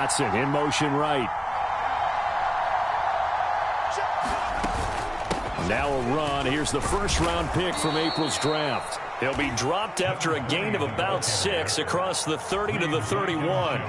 Johnson in motion right. Now a run. Here's the first-round pick from April's draft. He'll be dropped after a gain of about 6 across the 30 to the 31.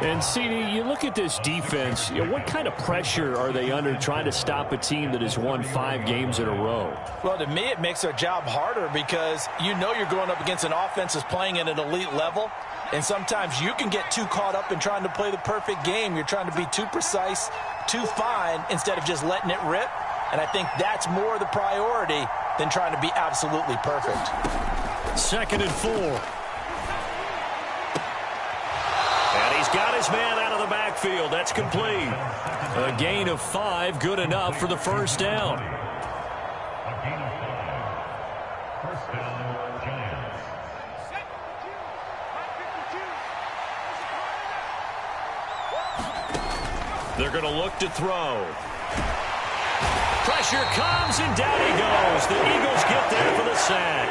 And, CD, you look at this defense, what kind of pressure are they under trying to stop a team that has won 5 games in a row? Well, to me, it makes their job harder because you know you're going up against an offense that's playing at an elite level, and sometimes you can get too caught up in trying to play the perfect game. You're trying to be too precise, too fine, instead of just letting it rip. And I think that's more the priority than trying to be absolutely perfect. 2nd and 4. And he's got his man out of the backfield. That's complete. A gain of 5, good enough for the first down. They're going to look to throw. Pressure comes, and down he goes. The Eagles get there for the sack.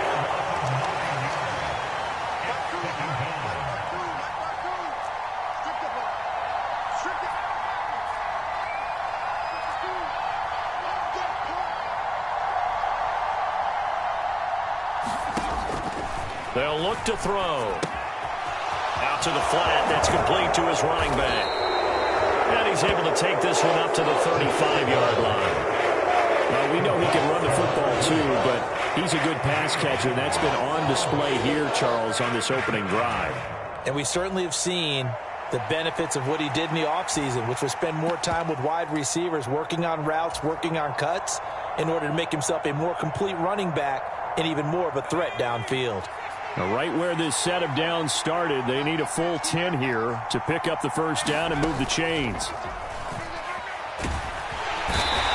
They'll look to throw. Out to the flat. That's complete to his running back. And he's able to take this one up to the 35-yard line. We know he can run the football, too, but he's a good pass catcher, and that's been on display here, Charles, on this opening drive. And we certainly have seen the benefits of what he did in the offseason, which was spend more time with wide receivers, working on routes, working on cuts, in order to make himself a more complete running back and even more of a threat downfield. Now, right where this set of downs started, they need a full 10 here to pick up the first down and move the chains.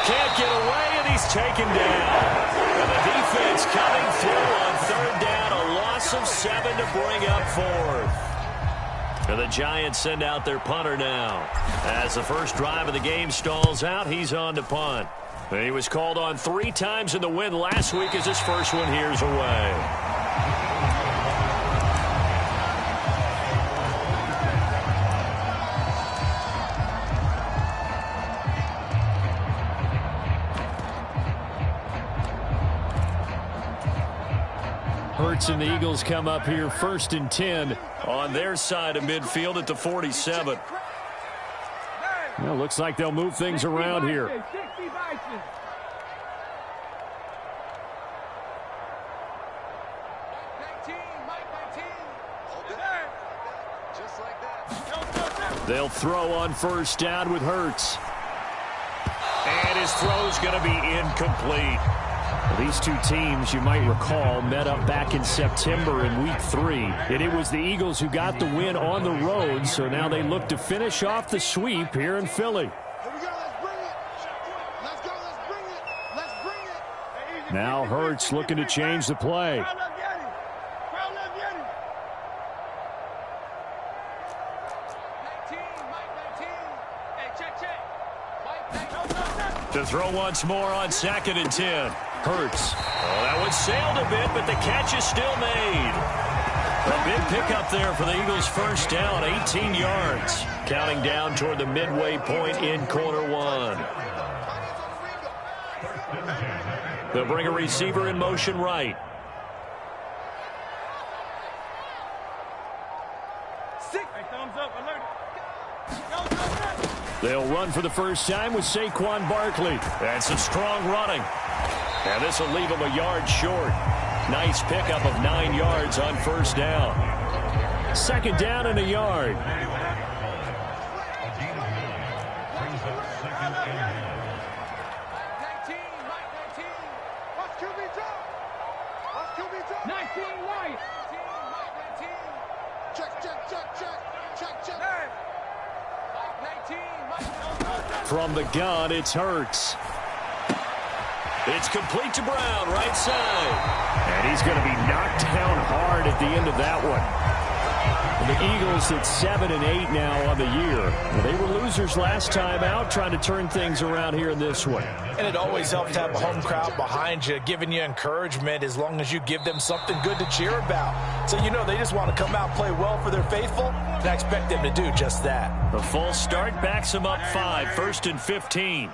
Can't get away, and he's taken down. And the defense coming through on 3rd down, a loss of 7 to bring up 4th. And the Giants send out their punter now. As the first drive of the game stalls out, he's on to punt. And he was called on 3 times in the win last week as his first one here's away. Hurts and the Eagles come up here 1st and 10 on their side of midfield at the 47. Well, looks like they'll move things around here. They'll throw on 1st down with Hurts. And his throw's going to be incomplete. These two teams, you might recall, met up back in September in Week 3. And it was the Eagles who got the win on the road, so now they look to finish off the sweep here in Philly. Now Hurts looking to change the play. To throw once more on 2nd and 10. Hurts. Oh, that one sailed a bit, but the catch is still made. A big pickup there for the Eagles' first down, 18 yards. Counting down toward the midway point in quarter 1. They'll bring a receiver in motion right. They'll run for the first time with Saquon Barkley. And some strong running. And this will leave him a yard short. Nice pickup of 9 yards on 1st down. 2nd down and a yard. From the gun, it's Hurts. It's complete to Brown, right side. And he's going to be knocked down hard at the end of that one. And the Eagles at 7 and 8 now on the year. They were losers last time out, trying to turn things around here in this one. And it always helps to have a home crowd behind you, giving you encouragement as long as you give them something good to cheer about. So you know they just want to come out, play well for their faithful, and I expect them to do just that. The full start backs them up 5, 1st and 15.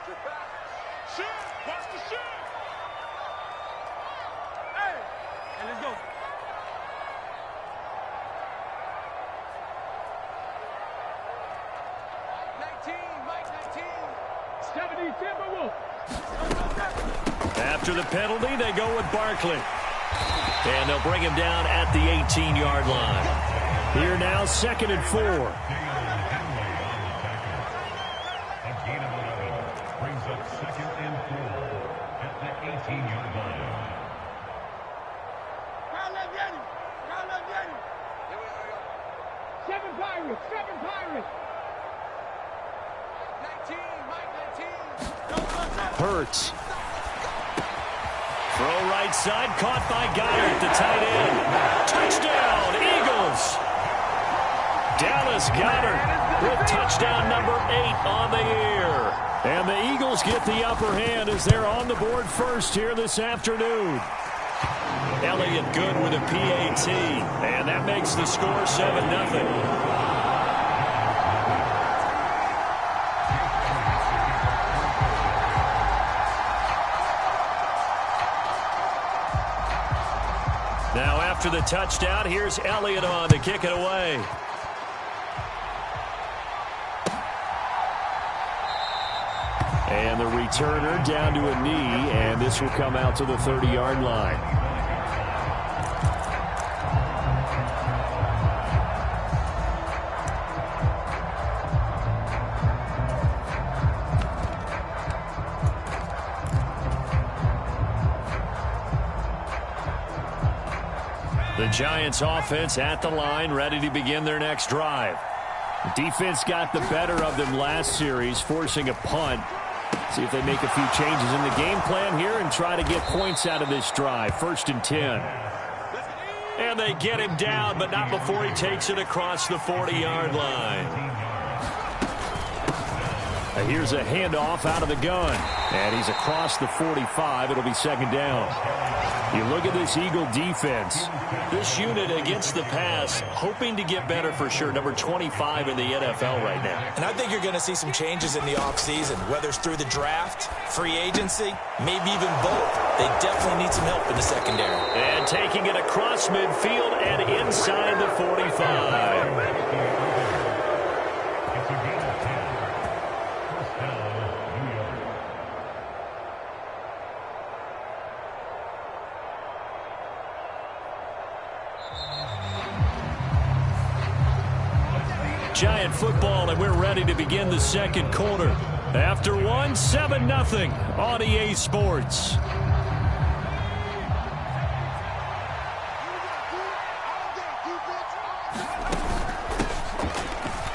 After the penalty, they go with Barkley. And they'll bring him down at the 18-yard line. Here now, 2nd and 4. Brings up 2nd and 4 at the 18-yard line. Seven Pirates! 19. Hurts. Throw right side, caught by Goddard, the tight end. Touchdown, Eagles! Dallas Goddard with touchdown number 8 on the year. And the Eagles get the upper hand as they're on the board first here this afternoon. Elliott good with a PAT, and that makes the score 7-0. Now after the touchdown, here's Elliott on to kick it away. And the returner down to a knee, and this will come out to the 30-yard line. The Giants offense at the line, ready to begin their next drive. The defense got the better of them last series, forcing a punt. See if they make a few changes in the game plan here and try to get points out of this drive. 1st and 10. And they get him down, but not before he takes it across the 40-yard line. Here's a handoff out of the gun. And he's across the 45. It'll be 2nd down. You look at this Eagle defense. This unit against the pass, hoping to get better for sure. Number 25 in the NFL right now. And I think you're going to see some changes in the offseason, whether it's through the draft, free agency, maybe even both. They definitely need some help in the secondary. And taking it across midfield and inside the 45. Giant football, and we're ready to begin the second quarter. After one, 7-0 on EA Sports.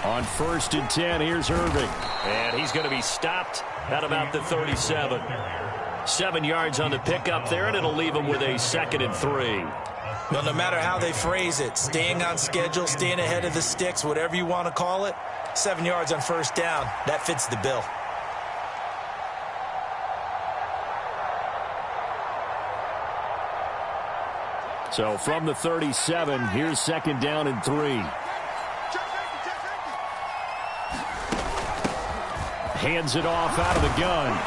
On 1st and 10, here's Irving. And he's going to be stopped at about the 37. 7 yards on the pickup there, and it'll leave him with a 2nd and 3. Well, no matter how they phrase it, staying on schedule, staying ahead of the sticks, whatever you want to call it, 7 yards on 1st down, that fits the bill. So from the 37, here's 2nd down and 3. Hands it off out of the gun.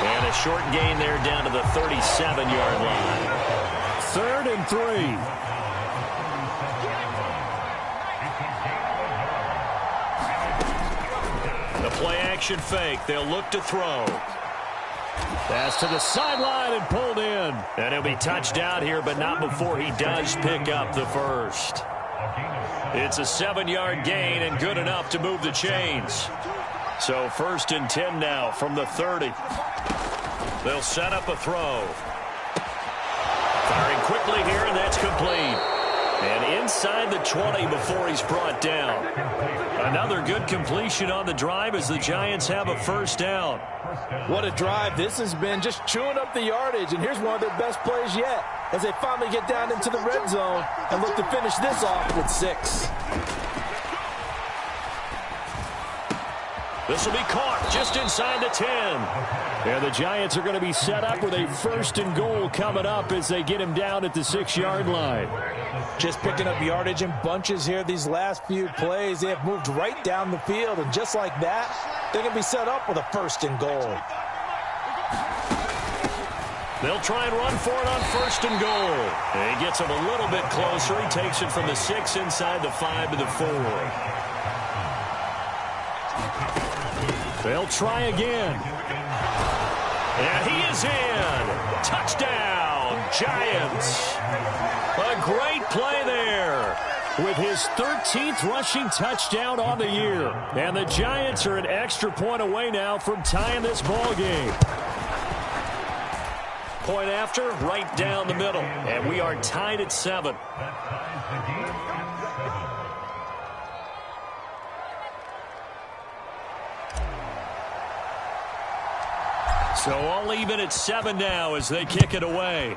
And a short gain there down to the 37-yard line. 3rd and 3. The play-action fake. They'll look to throw. Pass to the sideline and pulled in. And he'll be touched out here, but not before he does pick up the first. It's a 7-yard gain and good enough to move the chains. So 1st and 10 now from the 30. They'll set up a throw. Firing quickly here, and that's complete. And inside the 20 before he's brought down. Another good completion on the drive as the Giants have a 1st down. What a drive this has been, just chewing up the yardage. And here's one of their best plays yet as they finally get down into the red zone and look to finish this off with 6. This will be caught just inside the 10. And the Giants are going to be set up with a 1st and goal coming up as they get him down at the 6-yard line. Just picking up yardage in bunches here these last few plays. They have moved right down the field, and just like that, they're going to be set up with a 1st and goal. They'll try and run for it on 1st and goal. And he gets him a little bit closer. He takes it from the 6 inside the 5 to the 4. They'll try again. And he is in. Touchdown, Giants. A great play there with his 13th rushing touchdown on the year. And the Giants are an extra point away now from tying this ball game. Point after, right down the middle. And we are tied at 7. So all even at 7 now as they kick it away.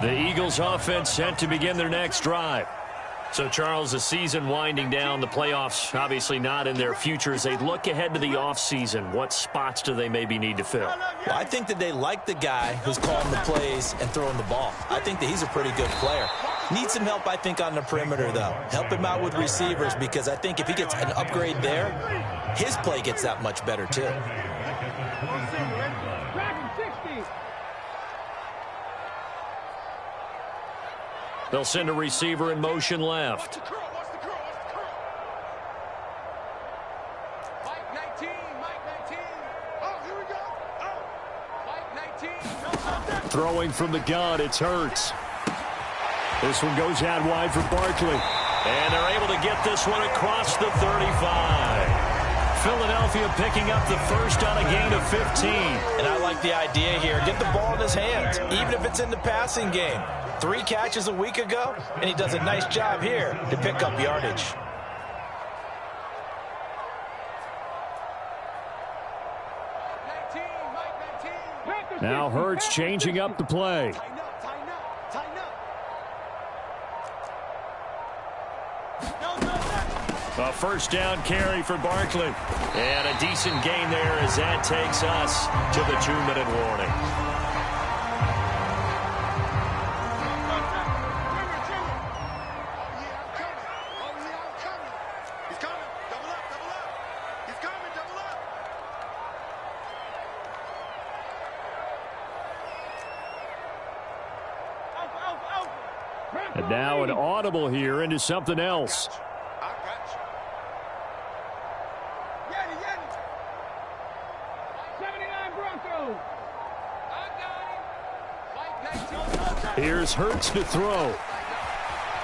The Eagles offense set to begin their next drive. So, Charles, the season winding down, the playoffs obviously not in their future. As they look ahead to the offseason, what spots do they maybe need to fill? Well, I think that they like the guy who's calling the plays and throwing the ball. I think that he's a pretty good player. Needs some help, I think, on the perimeter, though. Help him out with receivers, because I think if he gets an upgrade there, his play gets that much better, too. They'll send a receiver in motion left. Throwing from the gun, it's Hurts. This one goes out wide for Barkley. And they're able to get this one across the 35. Philadelphia picking up the first on a gain of 15. And I like the idea here. Get the ball in his hands, even if it's in the passing game. 3 catches a week ago, and he does a nice job here to pick up yardage. Now Hurts changing up the play. A first down carry for Barkley. And a decent gain there as that takes us to the 2-minute warning. And now an audible here into something else. Here's Hurts to throw.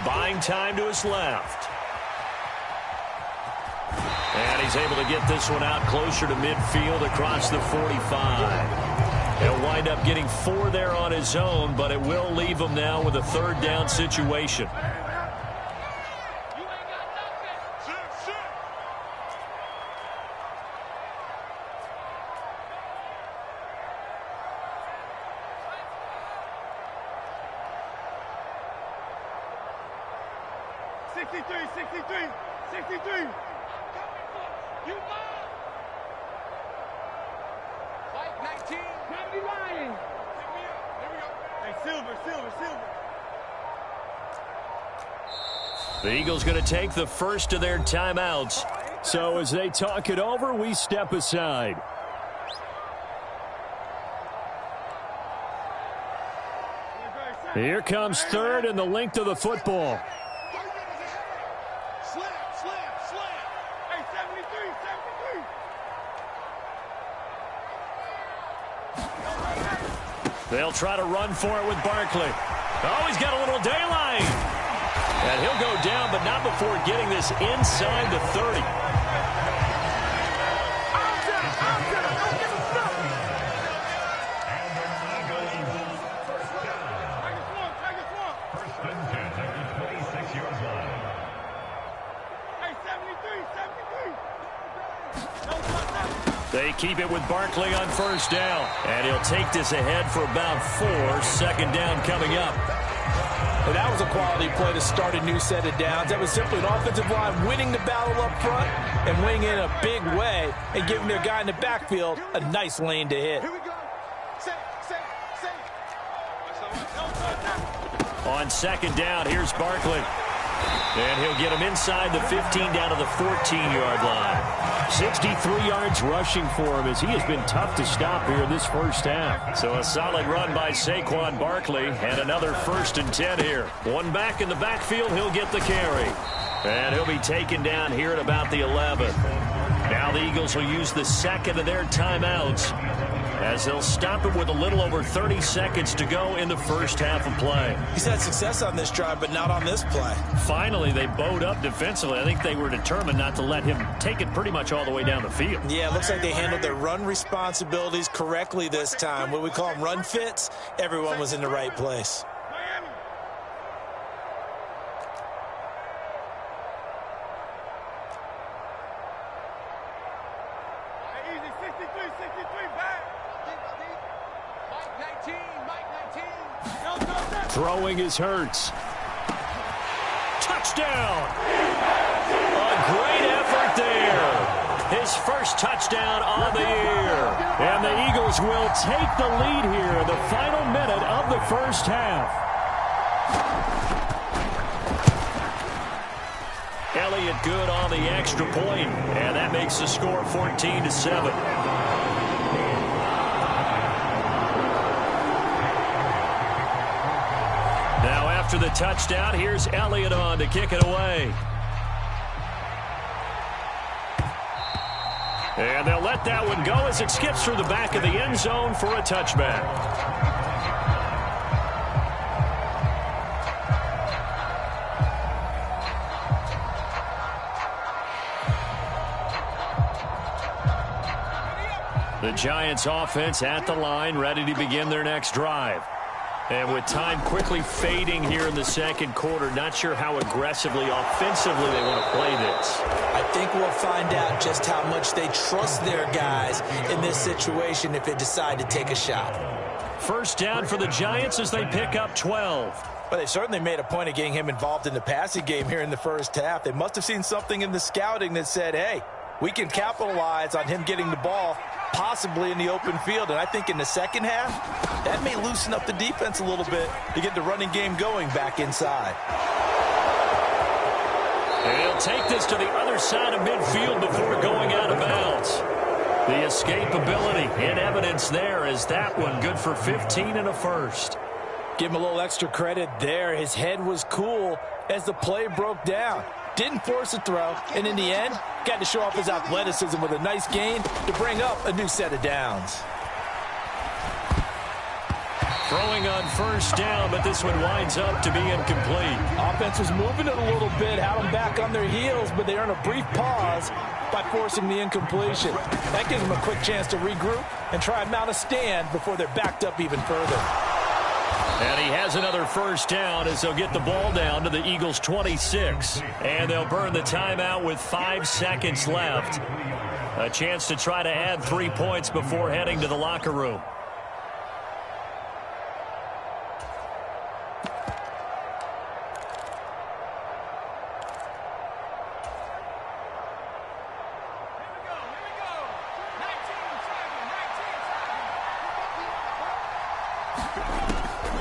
Buying time to his left. And he's able to get this one out closer to midfield across the 45. He'll wind up getting 4 there on his own, but it will leave him now with a 3rd down situation. The Eagles going to take the first of their timeouts. So as they talk it over, we step aside. Here comes 3rd and the length of the football. They'll try to run for it with Barkley. Oh, he's got a little daylight. And he'll go down, but not before getting this inside the 30. They keep it with Barkley on first down. And he'll take this ahead for about 4. Second down coming up. And that was a quality play to start a new set of downs. That was simply an offensive line winning the battle up front and winning in a big way and giving their guy in the backfield a nice lane to hit. Here we go. Say. On second down, here's Barkley. And he'll get him inside the 15 down to the 14-yard line. 63 yards rushing for him as he has been tough to stop here in this first half. So a solid run by Saquon Barkley and another 1st and 10 here. One back in the backfield, he'll get the carry. And he'll be taken down here at about the 11. Now the Eagles will use the second of their timeouts as they'll stop it with a little over 30 seconds to go in the first half of play. He's had success on this drive, but not on this play. Finally, they bowed up defensively. I think they were determined not to let him take it pretty much all the way down the field. Yeah, it looks like they handled their run responsibilities correctly this time. What we call them run fits, everyone was in the right place. Throwing is Hurts. Touchdown! A great effort there. His first touchdown on the year. And the Eagles will take the lead here in the final minute of the first half. Elliott good on the extra point, and that makes the score 14-7. After the touchdown, here's Elliott on to kick it away. And they'll let that one go as it skips through the back of the end zone for a touchback. The Giants offense at the line, ready to begin their next drive. And with time quickly fading here in the second quarter, not sure how aggressively, offensively they want to play this. I think we'll find out just how much they trust their guys in this situation if they decide to take a shot. First down for the Giants as they pick up 12. But they certainly made a point of getting him involved in the passing game here in the first half. They must have seen something in the scouting that said, hey, we can capitalize on him getting the ball possibly in the open field. And I think in the second half, that may loosen up the defense a little bit to get the running game going back inside. And he'll take this to the other side of midfield before going out of bounds. The escapability in evidence there is that one good for 15 and a first. Give him a little extra credit there. His head was cool as the play broke down. Didn't force a throw, and in the end, got to show off his athleticism with a nice gain to bring up a new set of downs. Throwing on first down, but this one winds up to be incomplete. Offense was moving it a little bit, had them back on their heels, but they earn a brief pause by forcing the incompletion. That gives them a quick chance to regroup and try and mount a stand before they're backed up even further. And he has another first down as they'll get the ball down to the Eagles' 26. And they'll burn the timeout with 5 seconds left. A chance to try to add 3 points before heading to the locker room.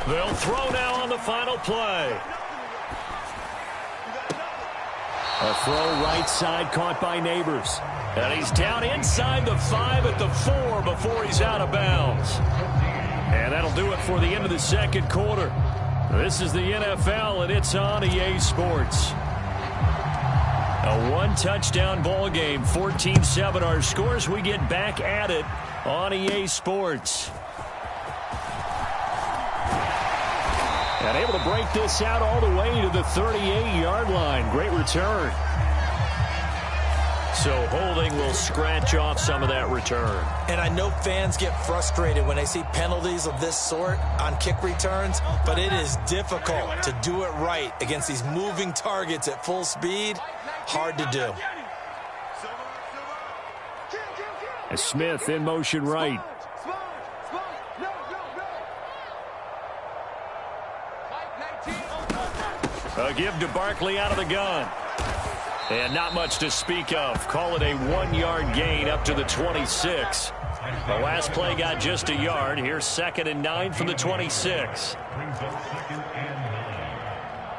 They'll throw now on the final play. A throw right side caught by Neighbors. And he's down inside the 5 at the 4 before he's out of bounds. And that'll do it for the end of the second quarter. This is the NFL, and it's on EA Sports. A one-touchdown ball game, 14-7 our scores. We get back at it on EA Sports. And able to break this out all the way to the 38-yard line. Great return. So holding will scratch off some of that return. And I know fans get frustrated when they see penalties of this sort on kick returns, but it is difficult to do it right against these moving targets at full speed. Hard to do. As Smith in motion right. A give to Barkley out of the gun. And not much to speak of. Call it a 1-yard gain up to the 26. The last play got just a yard. Here's 2nd and 9 from the 26. Brings up 2nd and 9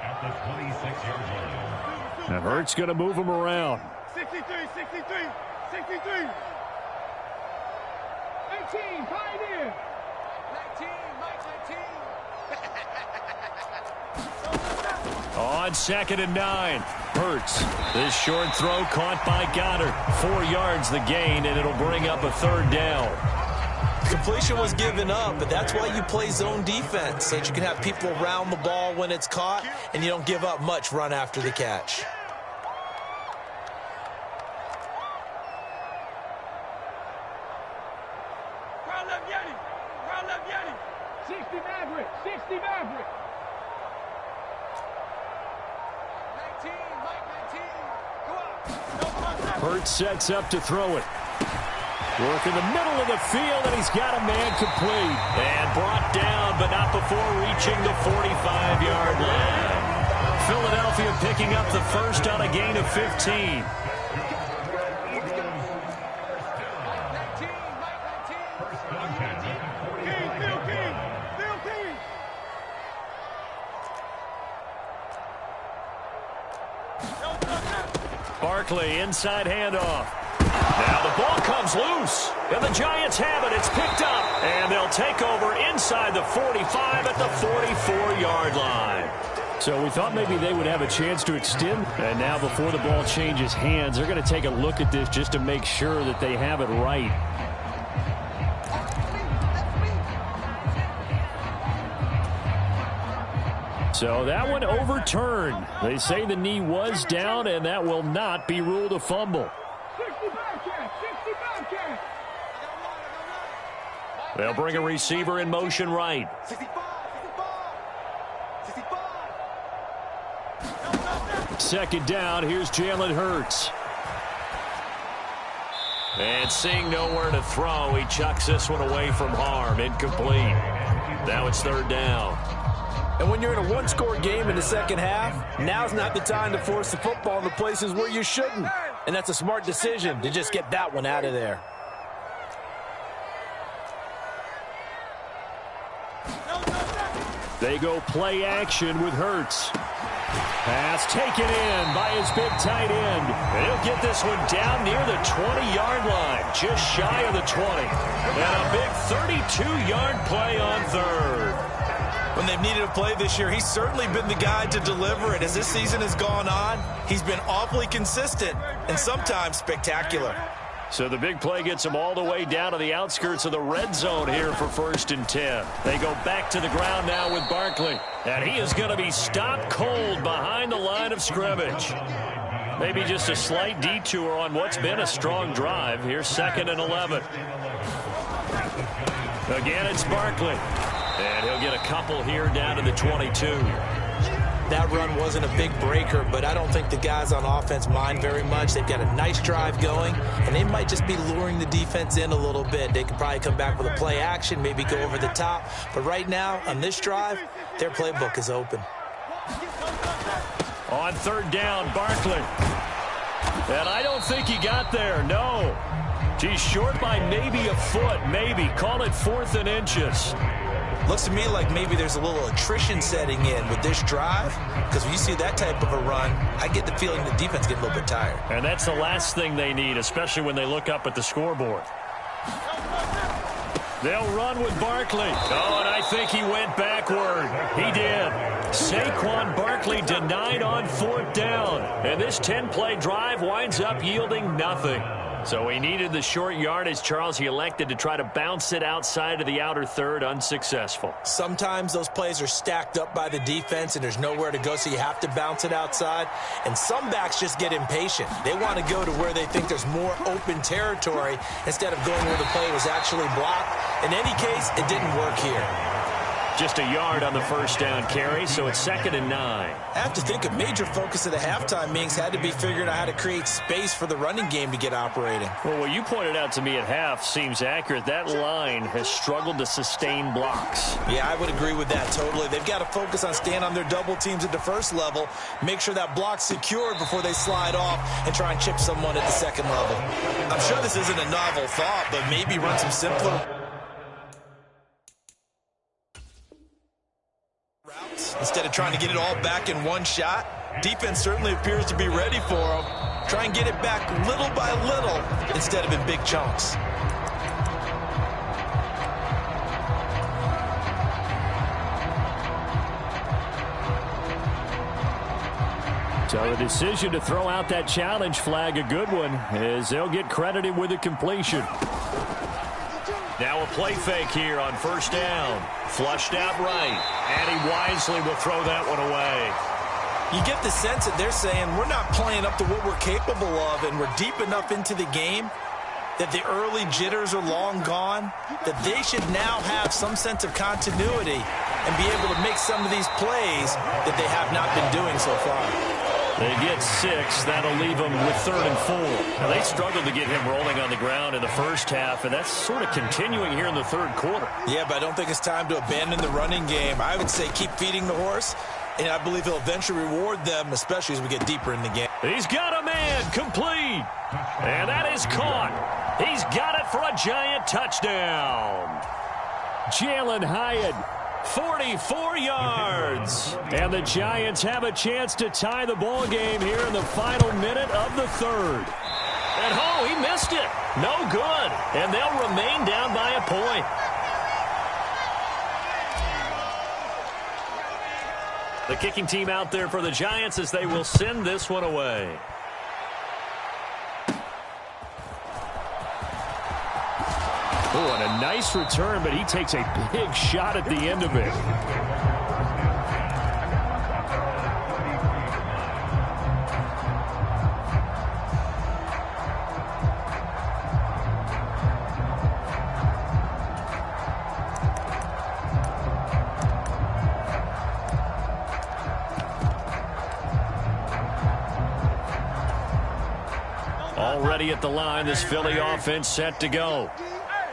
at the 26-yard line. Now Hurts going to move him around. 63, 63, 63. 18, Pioneer. 19, Mike 19. On 2nd and 9. Hurts. This short throw caught by Goddard. 4 yards the gain, and it'll bring up a 3rd down. Completion was given up, but that's why you play zone defense, so that you can have people around the ball when it's caught, and you don't give up much run after the catch. Crowd left Yeti. Crowd left Yeti. 60 Maverick. 60 Maverick. 19, Mike 19. Go out. Hurts sets up to throw it. Work in the middle of the field, and he's got a man complete. And brought down, but not before reaching the 45-yard line. Philadelphia picking up the first on a gain of 15. Barkley, inside handoff. Now the ball comes loose, and the Giants have it. It's picked up, and they'll take over inside the 45 at the 44-yard line. So we thought maybe they would have a chance to extend. And now before the ball changes hands, they're going to take a look at this just to make sure that they have it right. So that one overturned. They say the knee was down, and that will not be ruled a fumble. 60 Bobcat. 60 Bobcat. They'll bring a receiver in motion right. 65. 65. 65. 2nd down, here's Jalen Hurts. And seeing nowhere to throw, he chucks this one away from harm. Incomplete. Now it's 3rd down. And when you're in a one-score game in the second half, now's not the time to force the football in the places where you shouldn't. And that's a smart decision to just get that one out of there. They go play action with Hurts. Pass taken in by his big tight end. And he'll get this one down near the 20-yard line, just shy of the 20. And a big 32-yard play on 3rd. When they've needed a play this year, he's certainly been the guy to deliver it. As this season has gone on, he's been awfully consistent and sometimes spectacular. So the big play gets them all the way down to the outskirts of the red zone here for 1st and 10. They go back to the ground now with Barkley. And he is going to be stopped cold behind the line of scrimmage. Maybe just a slight detour on what's been a strong drive. Here's 2nd and 11. Again, it's Barkley. And he'll get a couple here down to the 22. That run wasn't a big breaker, but I don't think the guys on offense mind very much. They've got a nice drive going, and they might just be luring the defense in a little bit. They could probably come back with a play action, maybe go over the top. But right now, on this drive, their playbook is open. On 3rd down, Barkley. And I don't think he got there, no. He's short by maybe a foot, maybe. Call it 4th and inches. Looks to me like maybe there's a little attrition setting in with this drive, because when you see that type of a run, I get the feeling the defense gets a little bit tired. And that's the last thing they need, especially when they look up at the scoreboard. They'll run with Barkley. Oh, and I think he went backward. He did. Saquon Barkley denied on 4th down. And this 10-play drive winds up yielding nothing. So he needed the short yardage, Charles. He elected to try to bounce it outside of the outer third, unsuccessful. Sometimes those plays are stacked up by the defense and there's nowhere to go, so you have to bounce it outside. And some backs just get impatient. They want to go to where they think there's more open territory instead of going where the play was actually blocked. In any case, it didn't work here. Just a yard on the first down carry, so it's 2nd and 9. I have to think a major focus of the halftime meetings had to be figuring out how to create space for the running game to get operating. Well, what you pointed out to me at half seems accurate. That line has struggled to sustain blocks. Yeah, I would agree with that totally. They've got to focus on staying on their double teams at the first level, make sure that block's secured before they slide off and try and chip someone at the second level. I'm sure this isn't a novel thought, but maybe run some simpler routes instead of trying to get it all back in one shot. Defense certainly appears to be ready for them. Try and get it back little by little instead of in big chunks. So the decision to throw out that challenge flag, a good one, as they'll get credited with a completion. Now a play fake here on first down. Flushed out right, and he wisely will throw that one away. You get the sense that they're saying we're not playing up to what we're capable of, and we're deep enough into the game that the early jitters are long gone, that they should now have some sense of continuity and be able to make some of these plays that they have not been doing so far. They get 6. That'll leave them with 3rd and 4. Now, they struggled to get him rolling on the ground in the first half, and that's sort of continuing here in the third quarter. Yeah, but I don't think it's time to abandon the running game. I would say keep feeding the horse, and I believe he'll eventually reward them, especially as we get deeper in the game. He's got a man complete, and that is caught. He's got it for a Giant touchdown. Jalen Hyatt, 44 yards. And the Giants have a chance to tie the ball game here in the final minute of the third. And oh, he missed it. No good. And they'll remain down by a point. The kicking team out there for the Giants as they will send this one away. Oh, and a nice return, but he takes a big shot at the end of it. Already at the line, this Philly offense set to go.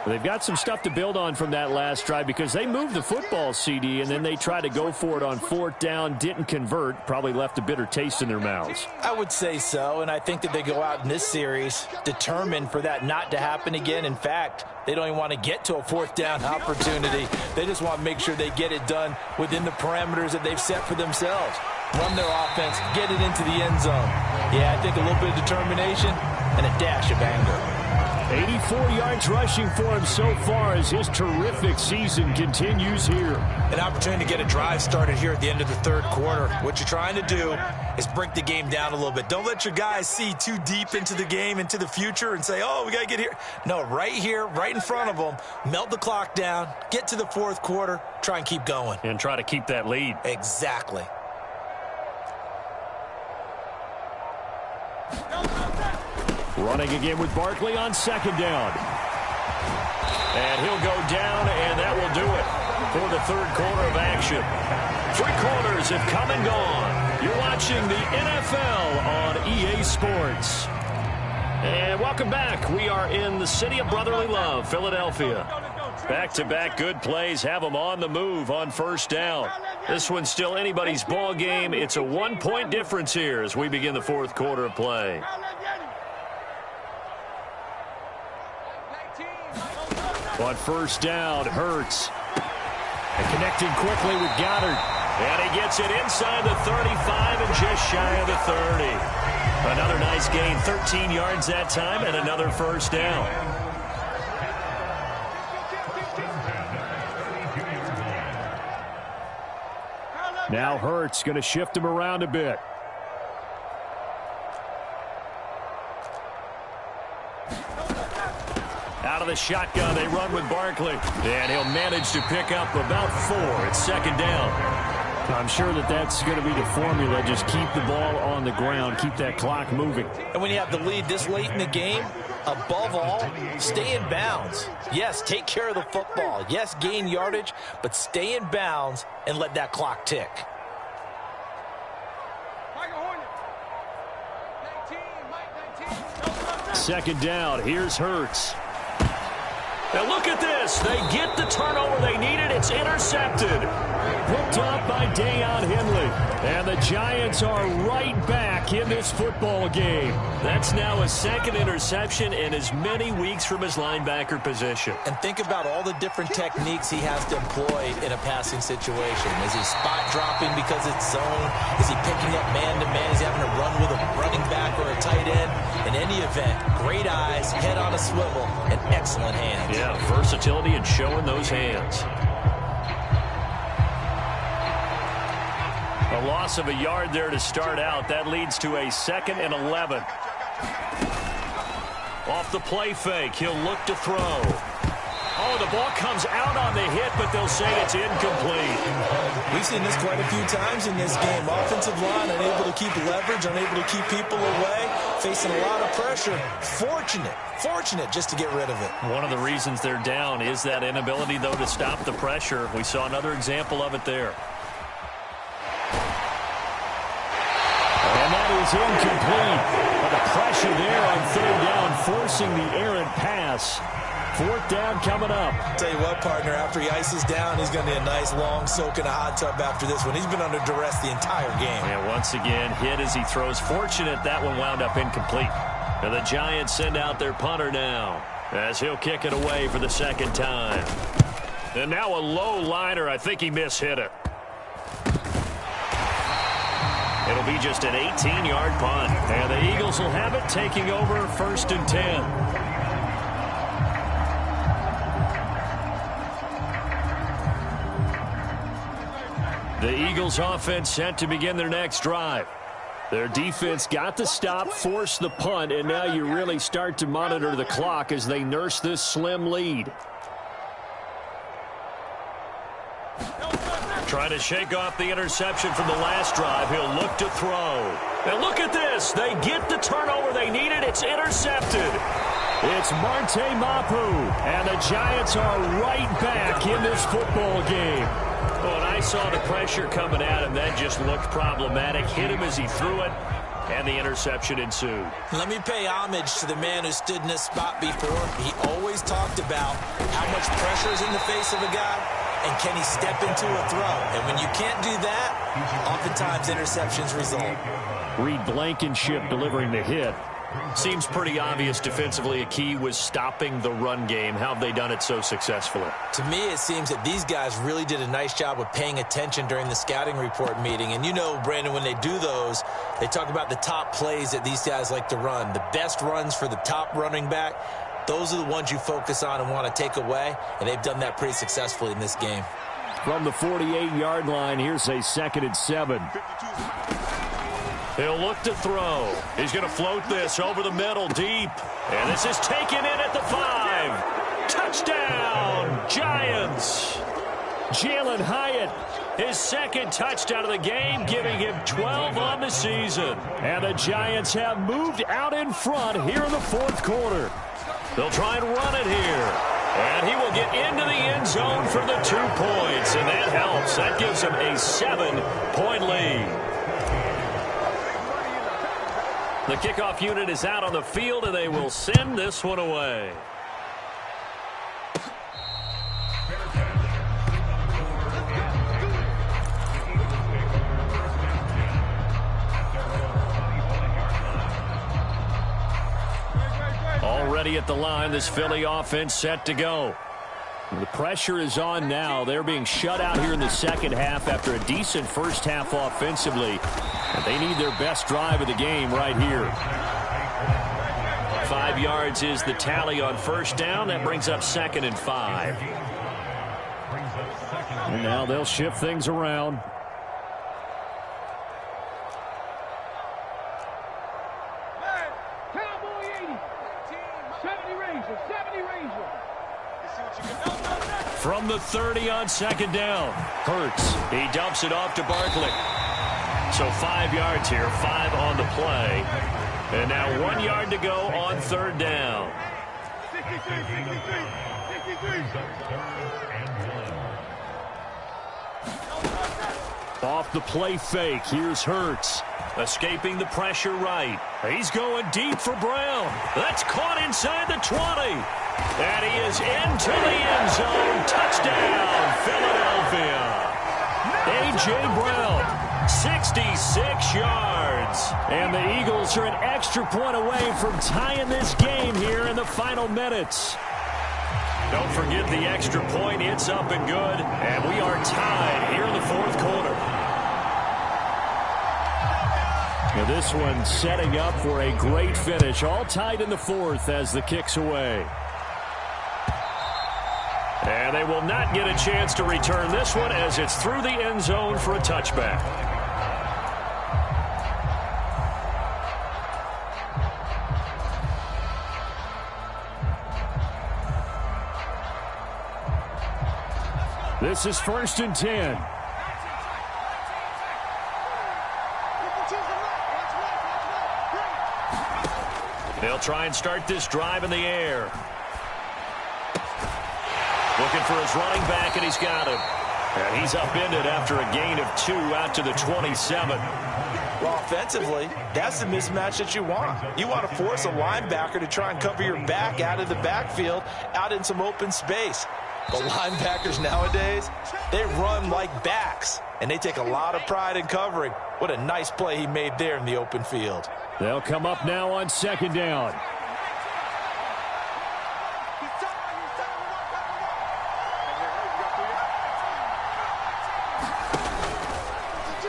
They've got some stuff to build on from that last drive because they moved the football, CD, and then they tried to go for it on 4th down, didn't convert, probably left a bitter taste in their mouths. I would say so, and I think that they go out in this series determined for that not to happen again. In fact, they don't even want to get to a 4th down opportunity. They just want to make sure they get it done within the parameters that they've set for themselves. Run their offense, get it into the end zone. Yeah, I think a little bit of determination and a dash of anger. 84 yards rushing for him so far as his terrific season continues here. An opportunity to get a drive started here at the end of the third quarter. What you're trying to do is break the game down a little bit. Don't let your guys see too deep into the game, into the future, and say, oh, we got to get here. No, right here, right in front of them, melt the clock down, get to the fourth quarter, try and keep going. And try to keep that lead. Exactly. Running again with Barkley on 2nd down. And he'll go down, and that will do it for the third quarter of action. 3 quarters have come and gone. You're watching the NFL on EA Sports. And welcome back. We are in the city of brotherly love, Philadelphia. Back-to-back good plays have them on the move on 1st down. This one's still anybody's ball game. It's a 1-point difference here as we begin the 4th quarter of play. On 1st down, Hurts. And connecting quickly with Goddard. And he gets it inside the 35 and just shy of the 30. Another nice gain, 13 yards that time, and another 1st down. Now Hurts going to shift him around a bit. Out of the shotgun, they run with Barkley. And he'll manage to pick up about 4 at 2nd down. I'm sure that that's going to be the formula. Just keep the ball on the ground. Keep that clock moving. And when you have the lead this late in the game, above all, stay in bounds. Yes, take care of the football. Yes, gain yardage, but stay in bounds and let that clock tick. Second down. Here's Hurts. Now look at this. They get the turnover they needed. It's intercepted. Picked off by Deion Henley. And the Giants are right back in this football game. That's now a second interception in as many weeks from his linebacker position. And think about all the different techniques he has to employ in a passing situation. Is he spot dropping because it's zone? Is he picking up man-to-man? Is he having to run with a running back or a tight end? In any event, great eyes, head on a swivel, and excellent hands. Yeah, versatility and showing those hands. A loss of a yard there to start out. That leads to a 2nd and 11. Off the play fake, he'll look to throw. Oh, the ball comes out on the hit, but they'll say it's incomplete. We've seen this quite a few times in this game. Offensive line unable to keep leverage, unable to keep people away, facing a lot of pressure. Fortunate just to get rid of it. One of the reasons they're down is that inability, though, to stop the pressure. We saw another example of it there. And that is incomplete. But the pressure there on 3rd down, forcing the errant pass. 4th down coming up. Tell you what, partner, after he ices down, he's going to need a nice long soak in a hot tub after this one. He's been under duress the entire game. And once again, hit as he throws. Fortunate that one wound up incomplete. And the Giants send out their punter now as he'll kick it away for the 2nd time. And now a low liner. I think he mishit it. It'll be just an 18-yard punt. And the Eagles will have it, taking over 1st and 10. The Eagles offense set to begin their next drive. Their defense got the stop, forced the punt, and now you really start to monitor the clock as they nurse this slim lead. Trying to shake off the interception from the last drive. He'll look to throw. And look at this. They get the turnover they needed. It's intercepted. It's Marte Mapu. And the Giants are right back in this football game. When I saw the pressure coming at him, that just looked problematic. Hit him as he threw it, and the interception ensued. Let me pay homage to the man who stood in this spot before. He always talked about how much pressure is in the face of a guy, and can he step into a throw. And when you can't do that, oftentimes interceptions result. Reed Blankenship delivering the hit. Seems pretty obvious defensively a key was stopping the run game. How have they done it so successfully? To me, it seems that these guys really did a nice job of paying attention during the scouting report meeting. And you know, Brandon, when they do those, they talk about the top plays that these guys like to run. The best runs for the top running back, those are the ones you focus on and want to take away. And they've done that pretty successfully in this game. From the 48-yard line, here's a 2nd and 7. He'll look to throw. He's going to float this over the middle deep. And this is taken in at the 5. Touchdown, Giants. Jalen Hyatt, his 2nd touchdown of the game, giving him 12 on the season. And the Giants have moved out in front here in the 4th quarter. They'll try and run it here. And he will get into the end zone for the 2 points. And that helps. That gives him a 7-point lead. The kickoff unit is out on the field, and they will send this one away. Already at the line, this Philly offense set to go. The pressure is on now. They're being shut out here in the second half after a decent first half offensively. And they need their best drive of the game right here. 5 yards is the tally on first down. That brings up 2nd and 5. And now they'll shift things around. From the 30 on second down. Hurts. He dumps it off to Barkley. So 5 yards here, 5 on the play. And now 1 yard to go on third down. 63, 63, 63. Off the play fake, here's Hurts. Escaping the pressure right. He's going deep for Brown. That's caught inside the 20. And he is into the end zone. Touchdown, Philadelphia. A.J. Brown, 66 yards. And the Eagles are an extra point away from tying this game here in the final minutes. Don't forget the extra point. It's up and good. And we are tied here in the fourth quarter. Now this one setting up for a great finish. All tied in the fourth as the kick's away. And they will not get a chance to return this one as it's through the end zone for a touchback. This is 1st and 10. They'll try and start this drive in the air. Looking for his running back, and he's got him. And he's upended after a gain of 2 out to the 27. Well, offensively, that's the mismatch that you want. You want to force a linebacker to try and cover your back out of the backfield, out in some open space. But linebackers nowadays, they run like backs, and they take a lot of pride in covering. What a nice play he made there in the open field. They'll come up now on second down.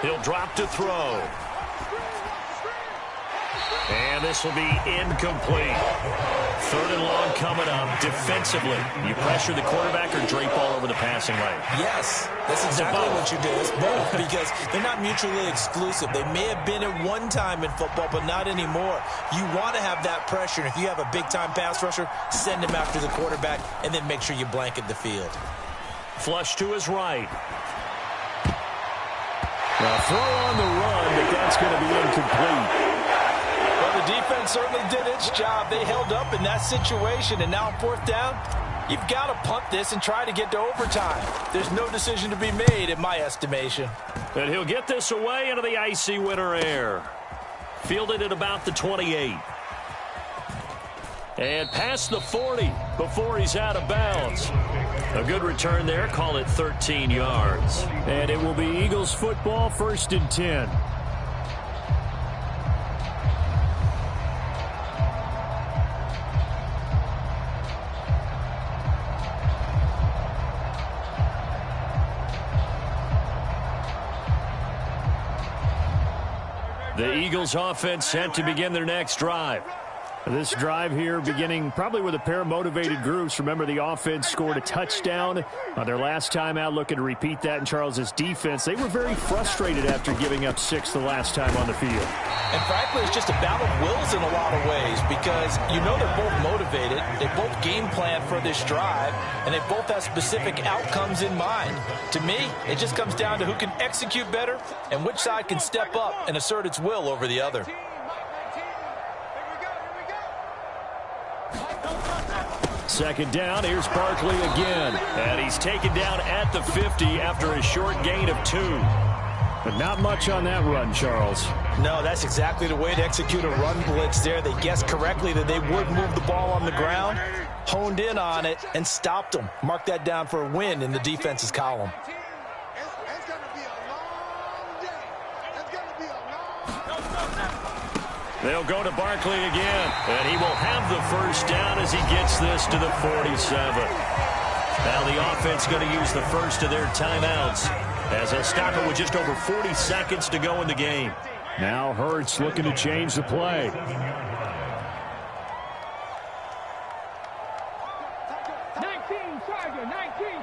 He'll drop to throw. And this will be incomplete. 3rd and long coming up. Defensively, you pressure the quarterback or drape all over the passing lane? Yes, that's exactly what you do. It's both, because they're not mutually exclusive. They may have been at one time in football, but not anymore. You want to have that pressure. And if you have a big-time pass rusher, send him after the quarterback, and then make sure you blanket the field. Flush to his right. Now throw on the run, but that's going to be incomplete. Well, the defense certainly did its job. They held up in that situation, and now on 4th down, you've got to punt this and try to get to overtime. There's no decision to be made, in my estimation. And he'll get this away into the icy winter air. Fielded at about the 28. And past the 40 before he's out of bounds. A good return there. Call it 13 yards. And it will be Eagles football, 1st and 10. The Eagles offense set to begin their next drive. This drive here beginning probably with a pair of motivated groups. Remember, the offense scored a touchdown on their last time out. Looking to repeat that in Charles's defense. They were very frustrated after giving up 6 the last time on the field. And frankly, it's just a battle of wills in a lot of ways, because you know they're both motivated. They both game plan for this drive, and they both have specific outcomes in mind. To me, it just comes down to who can execute better and which side can step up and assert its will over the other. Second down, here's Barkley again. And he's taken down at the 50 after a short gain of 2. But not much on that run, Charles. No, that's exactly the way to execute a run blitz there. They guessed correctly that they would move the ball on the ground, honed in on it, and stopped them. Mark that down for a win in the defense's column. They'll go to Barkley again, and he will have the first down as he gets this to the 47. Now the offense going to use the first of their timeouts as they'll stop it with just over 40 seconds to go in the game. Now Hurts looking to change the play. 19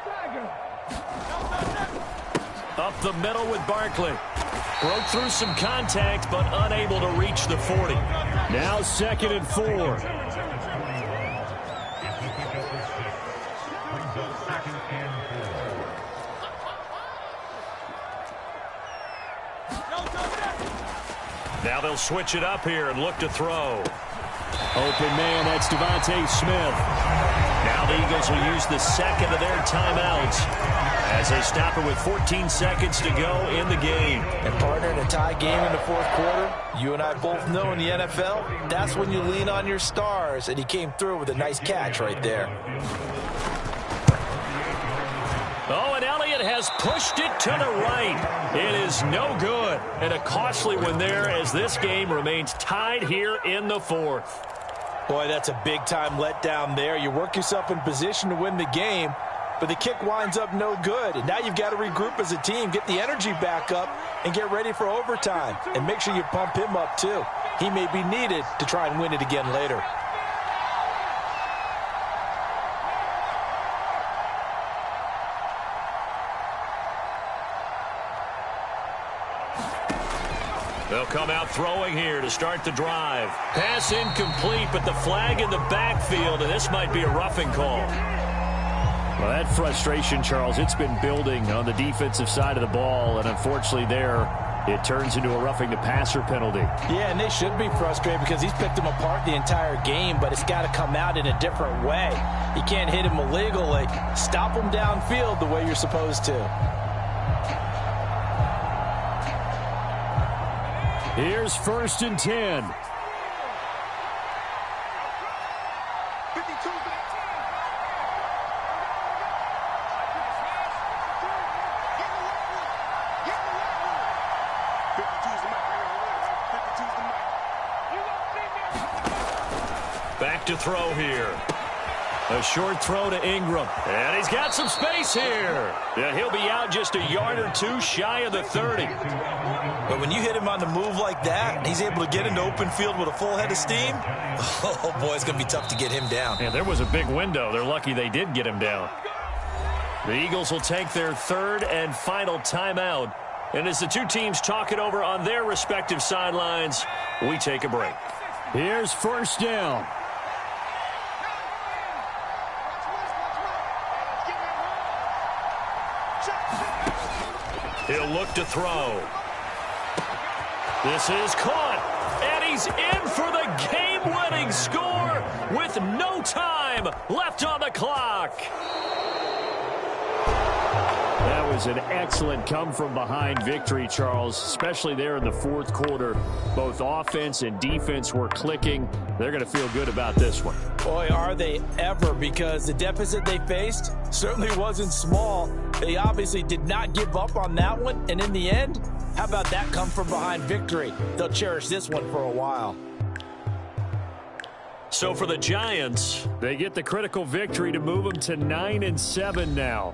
Tiger. Up the middle with Barkley. Broke through some contact, but unable to reach the 40. Now 2nd and 4. Now they'll switch it up here and look to throw. Open man, that's Devontae Smith. Now the Eagles will use the second of their timeouts as they stop it with 14 seconds to go in the game. And partner, in a tie game in the fourth quarter, you and I both know in the NFL, that's when you lean on your stars, and he came through with a nice catch right there. Oh, and Elliott has pushed it to the right. It is no good. And a costly one there as this game remains tied here in the fourth. Boy, that's a big-time letdown there. You work yourself in position to win the game, but the kick winds up no good. And now you've got to regroup as a team, get the energy back up, and get ready for overtime. And make sure you pump him up, too. He may be needed to try and win it again later. They'll come out throwing here to start the drive. Pass incomplete, but the flag in the backfield, and this might be a roughing call. Well, that frustration, Charles, it's been building on the defensive side of the ball, and unfortunately there, it turns into a roughing the passer penalty. Yeah, and they should be frustrated because he's picked them apart the entire game, but it's got to come out in a different way. You can't hit him illegally. Stop him downfield the way you're supposed to. Here's 1st and 10. Back to throw here. A short throw to Ingram. And he's got some space here. Yeah, he'll be out just a yard or two shy of the 30. But when you hit him on the move like that, and he's able to get into open field with a full head of steam, oh, boy, it's going to be tough to get him down. Yeah, there was a big window. They're lucky they did get him down. The Eagles will take their third and final timeout. And as the two teams talk it over on their respective sidelines, we take a break. Here's 1st down. He'll look to throw. This is caught, and he's in for the game-winning score with no time left on the clock. That was an excellent come-from-behind victory, Charles, especially there in the fourth quarter. Both offense and defense were clicking. They're going to feel good about this one. Boy, are they ever, because the deficit they faced certainly wasn't small. They obviously did not give up on that one, and in the end, how about that come-from-behind victory? They'll cherish this one for a while. So for the Giants, they get the critical victory to move them to 9-7 now.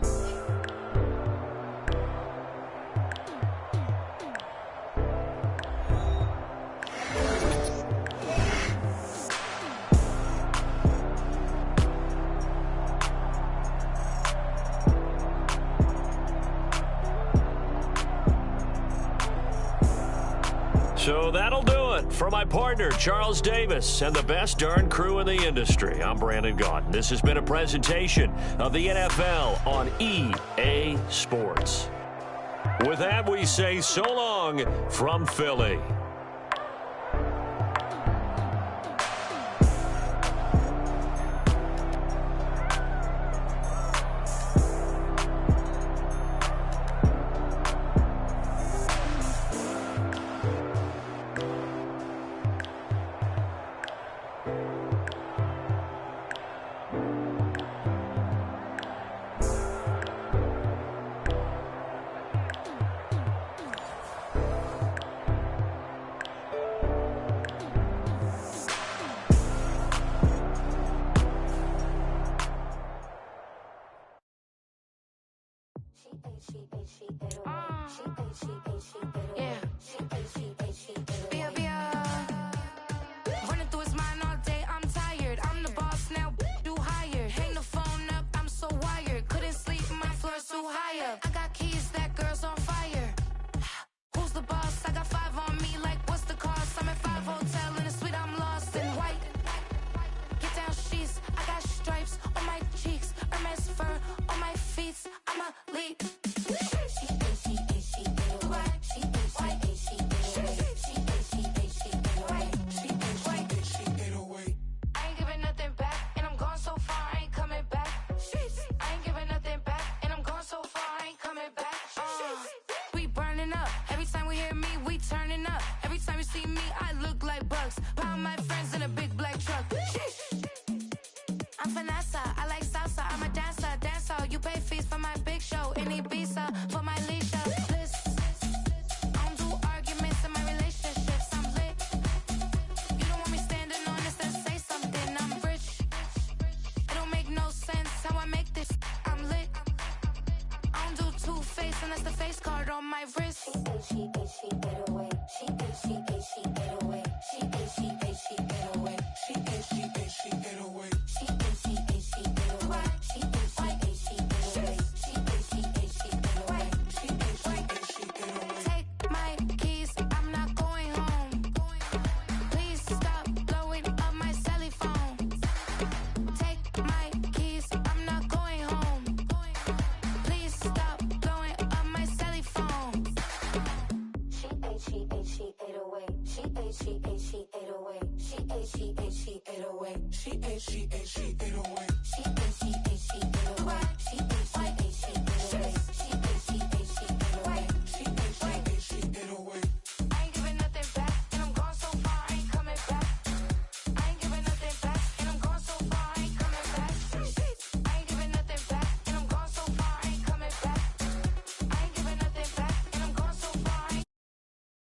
So that'll do it for my partner, Charles Davis, and the best darn crew in the industry. I'm Brandon Gaudin. This has been a presentation of the NFL on EA Sports. With that, we say so long from Philly. ever see me, I look like Bugs. Pound my friends in a big black truck. Sheesh. I'm Vanessa, I like salsa, I'm a dancer, dancer. You pay fees for my big show, in Ibiza, for my leisure. Bliss. I don't do arguments in my relationships, I'm lit. You don't want me standing on this and say something, I'm rich. It don't make no sense how I make this, I'm lit. I don't do two-face unless the face card on my wrist. She get away. She get away. She get away. She get away. Take my keys, I'm not going home. Please stop blowing up my celly phone. Take my keys, I'm not going home. Please stop blowing up my celly phone. She ate away. She ate away. She ate away. She ate away. She ate away.